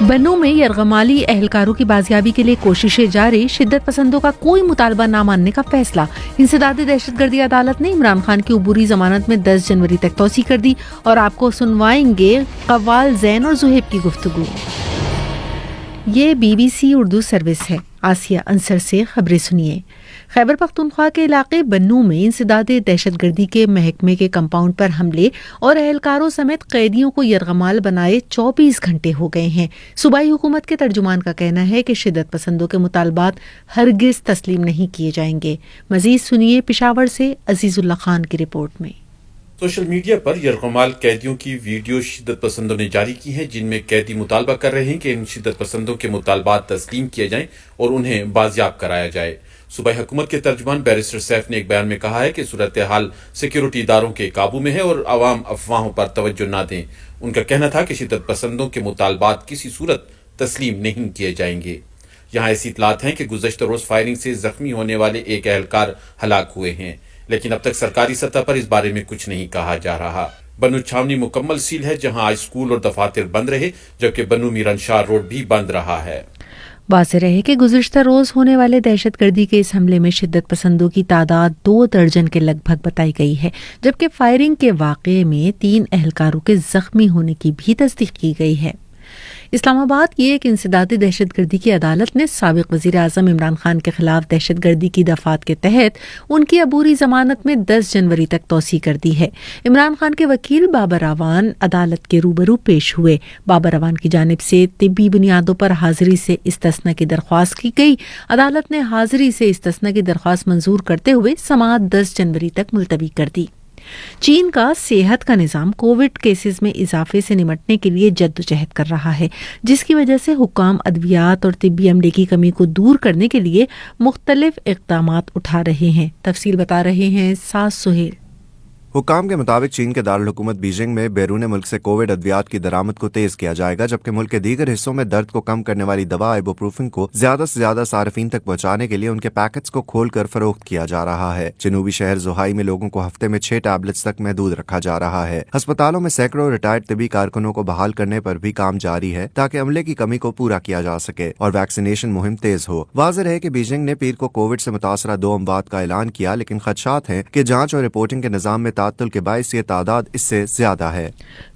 بنوں میں یرغمالی اہلکاروں کی بازیابی کے لیے کوششیں جاری، شدت پسندوں کا کوئی مطالبہ نہ ماننے کا فیصلہ۔ انسدادی دہشت گردی عدالت نے عمران خان کی عبوری ضمانت میں 10 جنوری تک توسیع کر دی، اور آپ کو سنوائیں گے قوال، زین اور زہیب کی گفتگو۔ یہ BBC اردو سروس ہے۔ آسیہ انصر سے خبریں سنیے۔ خیبر پختونخوا کے علاقے بنوں میں انسداد دہشت گردی کے محکمے کے کمپاؤنڈ پر حملے اور اہلکاروں سمیت قیدیوں کو یرغمال بنائے 24 گھنٹے ہو گئے ہیں۔ صوبائی حکومت کے ترجمان کا کہنا ہے کہ شدت پسندوں کے مطالبات ہرگز تسلیم نہیں کیے جائیں گے۔ مزید سنیے پشاور سے عزیز اللہ خان کی رپورٹ میں۔ سوشل میڈیا پر یرغمال قیدیوں کی ویڈیو شدت پسندوں نے جاری کی ہیں، جن میں قیدی مطالبہ کر رہے ہیں کہ ان شدت پسندوں کے مطالبات تسلیم کیے جائیں اور انہیں بازیاب کرایا جائے۔ صوبائی حکومت کے ترجمان بیرسٹر سیف نے ایک بیان میں کہا ہے کہ صورتحال سیکیورٹی اداروں کے قابو میں ہے اور عوام افواہوں پر توجہ نہ دیں۔ ان کا کہنا تھا کہ شدت پسندوں کے مطالبات کسی صورت تسلیم نہیں کیے جائیں گے۔ یہاں ایسی اطلاعات ہیں کہ گزشتہ روز فائرنگ سے زخمی ہونے والے ایک اہلکار ہلاک ہوئے ہیں، لیکن اب تک سرکاری سطح پر اس بارے میں کچھ نہیں کہا جا رہا۔ بنو چھاونی مکمل سیل ہے، جہاں آج سکول اور دفاتر بند رہے، جبکہ بنو میران شاہ روڈ بھی بند رہا ہے۔ واضح رہے کہ گزشتہ روز ہونے والے دہشت گردی کے اس حملے میں شدت پسندوں کی تعداد 2 درجن کے لگ بھگ بتائی گئی ہے، جبکہ فائرنگ کے واقعے میں 3 اہلکاروں کے زخمی ہونے کی بھی تصدیق کی گئی ہے۔ اسلام آباد کی ایک انسدادی دہشت گردی کی عدالت نے سابق وزیر اعظم عمران خان کے خلاف دہشت گردی کی دفعات کے تحت ان کی عبوری ضمانت میں 10 جنوری تک توسیع کر دی ہے۔ عمران خان کے وکیل بابر اعوان عدالت کے روبرو پیش ہوئے۔ بابر اعوان کی جانب سے طبی بنیادوں پر حاضری سے استثناء کی درخواست کی گئی۔ عدالت نے حاضری سے استثناء کی درخواست منظور کرتے ہوئے سماعت 10 جنوری تک ملتوی کر دی۔ چین کا صحت کا نظام کووڈ کیسز میں اضافے سے نمٹنے کے لیے جدوجہد کر رہا ہے، جس کی وجہ سے حکام ادویات اور طبی عملے کی کمی کو دور کرنے کے لیے مختلف اقدامات اٹھا رہے ہیں۔ تفصیل بتا رہے ہیں ساز سہیل۔ حکام کے مطابق چین کے دارالحکومت بیجنگ میں بیرون ملک سے کووڈ ادویات کی درآمد کو تیز کیا جائے گا، جبکہ ملک کے دیگر حصوں میں درد کو کم کرنے والی دوا ایبوپروفن کو زیادہ سے زیادہ صارفین تک پہنچانے کے لیے ان کے پیکٹس کو کھول کر فروخت کیا جا رہا ہے۔ جنوبی شہر زوہائی میں لوگوں کو ہفتے میں 6 ٹیبلٹس تک محدود رکھا جا رہا ہے۔ ہسپتالوں میں سینکڑوں ریٹائرڈ طبی کارکنوں کو بحال کرنے پر بھی کام جاری ہے تاکہ عملے کی کمی کو پورا کیا جا سکے اور ویکسینیشن مہم تیز ہو۔ واضح رہے کہ بیجنگ نے پیر کو کووڈ سے متاثرہ 2 اموات کا اعلان کیا، لیکن خدشات ہیں کہ جانچ اور رپورٹنگ کے نظام میں تعطل کے باعث یہ تعداد اس سے زیادہ ہے۔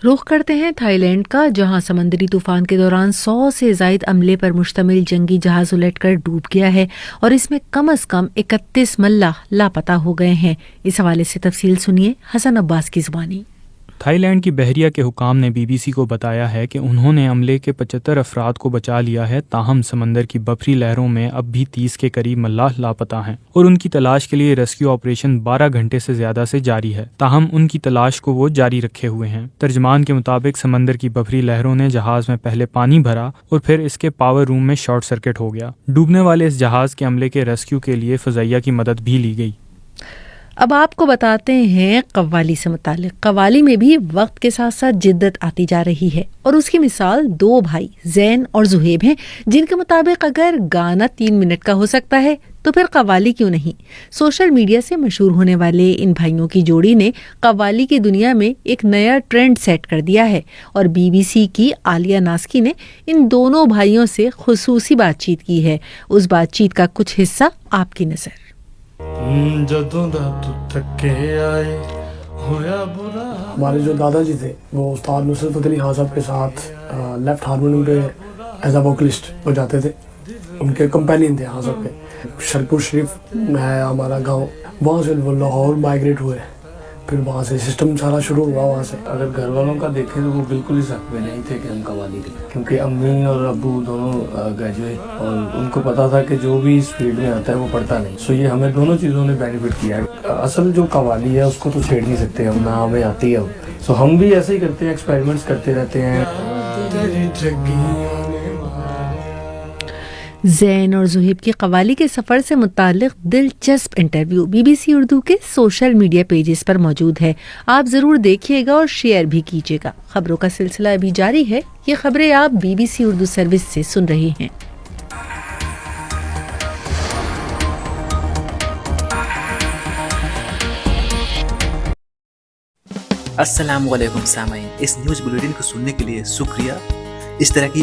رخ کرتے ہیں تھائی لینڈ کا، جہاں سمندری طوفان کے دوران 100 سے زائد عملے پر مشتمل جنگی جہاز الٹ کر ڈوب گیا ہے اور اس میں کم از کم 31 ملاح لاپتہ ہو گئے ہیں۔ اس حوالے سے تفصیل سنیے حسن عباس کی زبانی۔ تھائی لینڈ کی بحریہ کے حکام نے BBC کو بتایا ہے کہ انہوں نے عملے کے 75 افراد کو بچا لیا ہے، تاہم سمندر کی بھری لہروں میں اب بھی 30 کے قریب ملاح لاپتہ ہیں اور ان کی تلاش کے لیے ریسکیو آپریشن 12 گھنٹے سے زیادہ سے جاری ہے، تاہم ان کی تلاش کو وہ جاری رکھے ہوئے ہیں۔ ترجمان کے مطابق سمندر کی بھری لہروں نے جہاز میں پہلے پانی بھرا اور پھر اس کے پاور روم میں شارٹ سرکٹ ہو گیا۔ ڈوبنے والے اس جہاز کے عملے کے ریسکیو کے لیے فضائیہ کی مدد بھی لی گئی۔ اب آپ کو بتاتے ہیں قوالی سے متعلق۔ قوالی میں بھی وقت کے ساتھ ساتھ جدت آتی جا رہی ہے، اور اس کی مثال 2 بھائی زین اور زہیب ہیں، جن کے مطابق اگر گانا 3 منٹ کا ہو سکتا ہے تو پھر قوالی کیوں نہیں۔ سوشل میڈیا سے مشہور ہونے والے ان بھائیوں کی جوڑی نے قوالی کی دنیا میں ایک نیا ٹرینڈ سیٹ کر دیا ہے، اور BBC کی عالیہ ناسکی نے ان دونوں بھائیوں سے خصوصی بات چیت کی ہے۔ اس بات چیت کا کچھ حصہ آپ کی نظر۔ ہمارے جو دادا جی تھے وہ استاد نصرت فتح علی خان صاحب کے ساتھ لیفٹ ہارمونیم پہ ایز اے ووکلسٹ بجاتے تھے، ان کے کمپینین تھے خان صاحب کے۔ شرپور شریف ہے ہمارا گاؤں، وہاں سے وہ لاہور مائگریٹ ہوئے، پھر وہاں سے سسٹم سارا شروع ہوا وہاں سے۔ اگر گھر والوں کا دیکھیں تو وہ بالکل ہی سخت میں نہیں تھے کہ ہم قوالی کریں، کیونکہ امی اور ابو دونوں گریجویٹ، اور ان کو پتا تھا کہ جو بھی اس فیلڈ میں آتا ہے وہ پڑھتا نہیں، سو یہ ہمیں دونوں چیزوں نے بینیفٹ کیا ہے۔ اصل جو قوالی ہے اس کو تو چھیڑ نہیں سکتے ہم، نہ ہمیں آتی ہے، سو ہم بھی ایسے ہی کرتے ہیں، ایکسپیریمنٹس کرتے رہتے ہیں۔ زین اور زہیب کی قوالی کے سفر سے متعلق دلچسپ انٹرویو BBC اردو کے سوشل میڈیا پیجز پر موجود ہے، آپ ضرور دیکھیے گا اور شیئر بھی کیجیے گا۔ خبروں کا سلسلہ ابھی جاری ہے، یہ خبریں آپ BBC اردو سروس سے سن رہے ہیں۔ السلام علیکم سامعین، اس نیوز بلیٹن کو سننے کے لیے شکریہ۔ اس طرح کی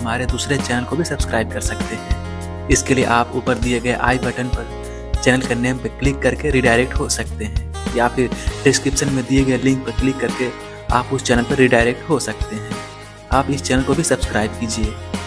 ہمارے دوسرے چینل کو بھی سبسکرائب کر سکتے ہیں. اس کے لیے آپ اوپر دیے گئے آئی بٹن پر چینل کا نیم پہ کلک کر کے ریڈائریکٹ ہو سکتے ہیں, یا پھر ڈسکرپشن میں دیے گئے لنک پر کلک کر کے آپ اس چینل پر ریڈائریکٹ ہو سکتے ہیں. آپ اس چینل کو بھی سبسکرائب کیجیے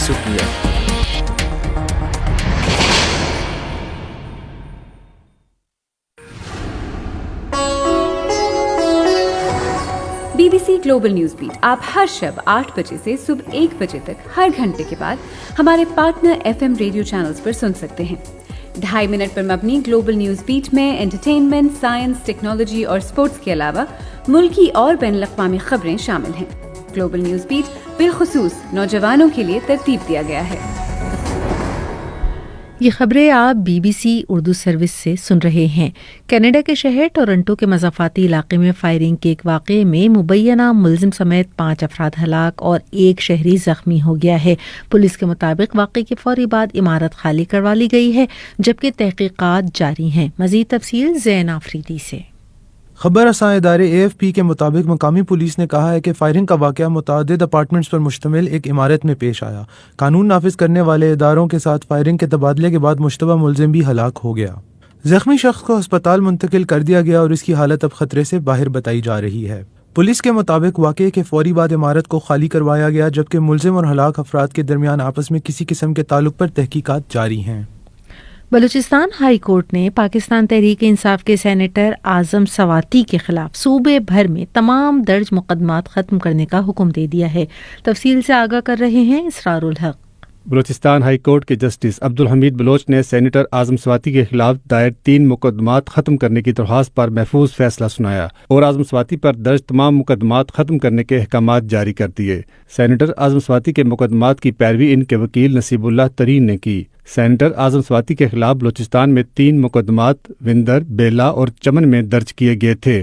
شکریہ. BBC گلوبل نیوز بیٹ آپ ہر شب 8 بجے سے صبح 1 بجے تک ہر گھنٹے کے بعد ہمارے پارٹنر FM ریڈیو چینلز پر سن سکتے ہیں. 2.5 منٹ پر مبنی گلوبل نیوز بیٹ میں انٹرٹینمنٹ, سائنس, ٹیکنالوجی اور اسپورٹس کے علاوہ ملکی اور بین الاقوامی خبریں شامل ہیں. گلوبل نیوز بیٹ بالخصوص نوجوانوں کے لیے ترتیب دیا گیا ہے. یہ خبریں آپ BBC اردو سروس سے سن رہے ہیں. کینیڈا کے شہر ٹورنٹو کے مضافاتی علاقے میں فائرنگ کے ایک واقعے میں مبینہ ملزم سمیت 5 افراد ہلاک اور 1 شہری زخمی ہو گیا ہے. پولیس کے مطابق واقعے کے فوری بعد عمارت خالی کروا لی گئی ہے, جبکہ تحقیقات جاری ہیں. مزید تفصیل زین آفریدی سے. خبر رساں ادارے AFP کے مطابق مقامی پولیس نے کہا ہے کہ فائرنگ کا واقعہ متعدد اپارٹمنٹس پر مشتمل ایک عمارت میں پیش آیا. قانون نافذ کرنے والے اداروں کے ساتھ فائرنگ کے تبادلے کے بعد مشتبہ ملزم بھی ہلاک ہو گیا. زخمی شخص کو ہسپتال منتقل کر دیا گیا اور اس کی حالت اب خطرے سے باہر بتائی جا رہی ہے. پولیس کے مطابق واقعے کے فوری بعد عمارت کو خالی کروایا گیا, جبکہ ملزم اور ہلاک افراد کے درمیان آپس میں کسی قسم کے تعلق پر تحقیقات جاری ہیں. بلوچستان ہائی کورٹ نے پاکستان تحریک انصاف کے سینیٹر اعظم سواتی کے خلاف صوبے بھر میں تمام درج مقدمات ختم کرنے کا حکم دے دیا ہے. تفصیل سے آگاہ کر رہے ہیں اسرار الحق. بلوچستان ہائی کورٹ کے جسٹس عبدالحمید بلوچ نے سینیٹر اعظم سواتی کے خلاف دائر 3 مقدمات ختم کرنے کی درخواست پر محفوظ فیصلہ سنایا اور اعظم سواتی پر درج تمام مقدمات ختم کرنے کے احکامات جاری کر دیے. سینیٹر اعظم سواتی کے مقدمات کی پیروی ان کے وکیل نصیب اللہ ترین نے کی. سینیٹر اعظم سواتی کے خلاف بلوچستان میں 3 مقدمات وندر, بیلا اور چمن میں درج کیے گئے تھے.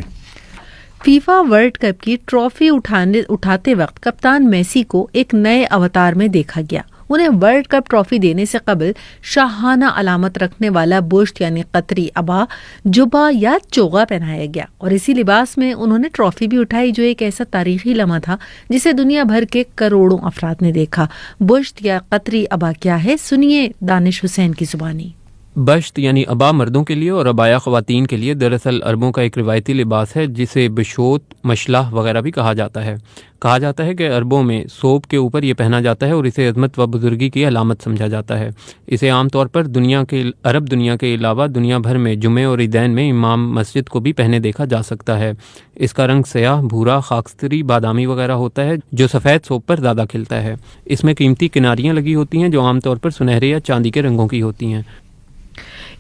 فیفا ورلڈ کپ کی ٹرافی اٹھاتے وقت کپتان میسی کو ایک نئے اوتار میں دیکھا گیا. انہیں ورلڈ کپ ٹرافی دینے سے قبل شاہانہ علامت رکھنے والا بشت یعنی قطری عبا, جبہ یا چوغا پہنایا گیا اور اسی لباس میں انہوں نے ٹرافی بھی اٹھائی, جو ایک ایسا تاریخی لمحہ تھا جسے دنیا بھر کے کروڑوں افراد نے دیکھا. بشت یا قطری عبا کیا ہے, سنیے دانش حسین کی زبانی. بشت یعنی عبا مردوں کے لیے اور عبایا خواتین کے لیے دراصل عربوں کا ایک روایتی لباس ہے جسے بشوت, مشلح وغیرہ بھی کہا جاتا ہے. کہا جاتا ہے کہ عربوں میں صوب کے اوپر یہ پہنا جاتا ہے اور اسے عظمت و بزرگی کی علامت سمجھا جاتا ہے. اسے عام طور پر عرب دنیا کے علاوہ دنیا بھر میں جمعے اور عیدین میں امام مسجد کو بھی پہنے دیکھا جا سکتا ہے. اس کا رنگ سیاہ, بھورا, خاکستری, بادامی وغیرہ ہوتا ہے جو سفید صوب پر زیادہ کھلتا ہے. اس میں قیمتی کناریاں لگی ہوتی ہیں جو عام طور پر سنہرے یا چاندی کے رنگوں کی ہوتی ہیں.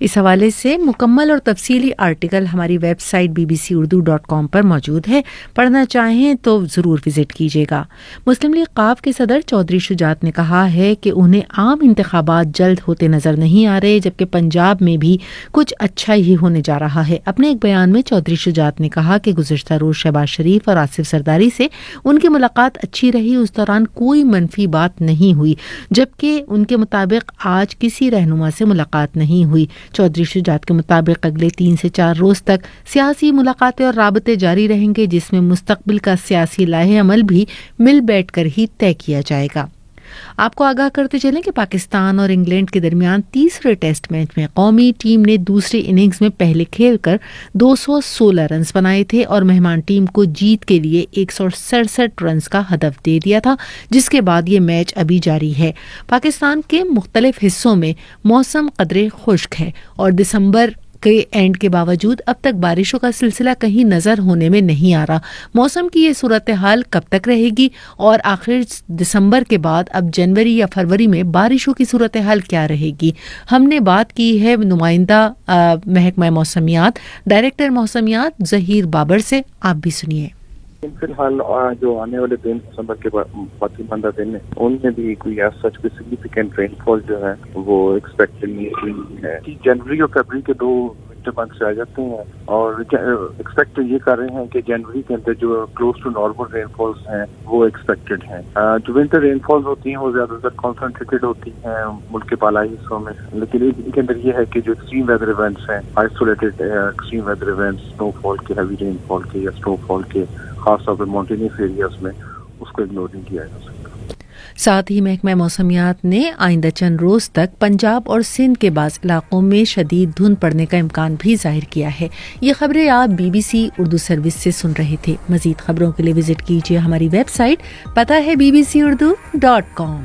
اس حوالے سے مکمل اور تفصیلی آرٹیکل ہماری ویب سائٹ bbcurdu.com پر موجود ہے. پڑھنا چاہیں تو ضرور وزٹ کیجیے گا. مسلم لیگ ق کے صدر چودھری شجاعت نے کہا ہے کہ انہیں عام انتخابات جلد ہوتے نظر نہیں آ رہے, جبکہ پنجاب میں بھی کچھ اچھا ہی ہونے جا رہا ہے. اپنے ایک بیان میں چودھری شجاعت نے کہا کہ گزشتہ روز شہباز شریف اور آصف زرداری سے ان کی ملاقات اچھی رہی. اس دوران کوئی منفی بات نہیں ہوئی, جبکہ ان کے مطابق آج کسی رہنما سے ملاقات نہیں ہوئی. چودھری شجاعت کے مطابق اگلے 3 سے 4 روز تک سیاسی ملاقاتیں اور رابطے جاری رہیں گے, جس میں مستقبل کا سیاسی لائحہ عمل بھی مل بیٹھ کر ہی طے کیا جائے گا. آپ کو آگاہ کرتے چلیں کہ پاکستان اور انگلینڈ کے درمیان تیسرے ٹیسٹ میچ میں قومی ٹیم نے دوسری اننگز میں پہلے کھیل کر 216 رنز بنائے تھے اور مہمان ٹیم کو جیت کے لیے 167 رنز کا ہدف دے دیا تھا, جس کے بعد یہ میچ ابھی جاری ہے. پاکستان کے مختلف حصوں میں موسم قدرے خشک ہے اور دسمبر کے اینڈ کے باوجود اب تک بارشوں کا سلسلہ کہیں نظر ہونے میں نہیں آ رہا. موسم کی یہ صورتحال کب تک رہے گی اور آخر دسمبر کے بعد اب جنوری یا فروری میں بارشوں کی صورتحال کیا رہے گی؟ ہم نے بات کی ہے نمائندہ محکمہ موسمیات ڈائریکٹر موسمیات ظہیر بابر سے. آپ بھی سنیے. فی الحال جو آنے والے دن دسمبر کے باقی ماندہ دن ان میں بھی کوئی سچ کوئی سگنیفیکینٹ رین فال جو ہے وہ ایکسپیکٹ نہیں ہے. جنوری اور فروری کے 2 ہفتے بند سے آ جاتے ہیں اور ایکسپیکٹ یہ کر رہے ہیں کہ جنوری کے اندر جو close to normal rainfalls ہیں وہ ایکسپیکٹڈ ہیں. جو ونٹر رین فالز ہوتی ہیں وہ زیادہ تر کانسنٹریٹڈ ہوتی ہیں ملک کے بالائی حصوں میں, لیکن ان کے اندر یہ ہے کہ جو ایکسٹریم ویدر ایونٹس ہیں, آئسولیٹڈ ایکسٹریم ویدر ایونٹس, اسنو فال کے, ہیوی رین فال کے یا اسنو فال کے, خاص طور پہ ماؤنٹینس ایریاز میں, اس کو اگنور نہیں کیا جا سکتا. ساتھ ہی محکمہ موسمیات نے آئندہ چند روز تک پنجاب اور سندھ کے بعض علاقوں میں شدید دھند پڑنے کا امکان بھی ظاہر کیا ہے. یہ خبریں آپ BBC اردو سروس سے سن رہے تھے. مزید خبروں کے لیے وزٹ کیجیے ہماری ویب سائٹ, پتہ ہے bbcurdu.com.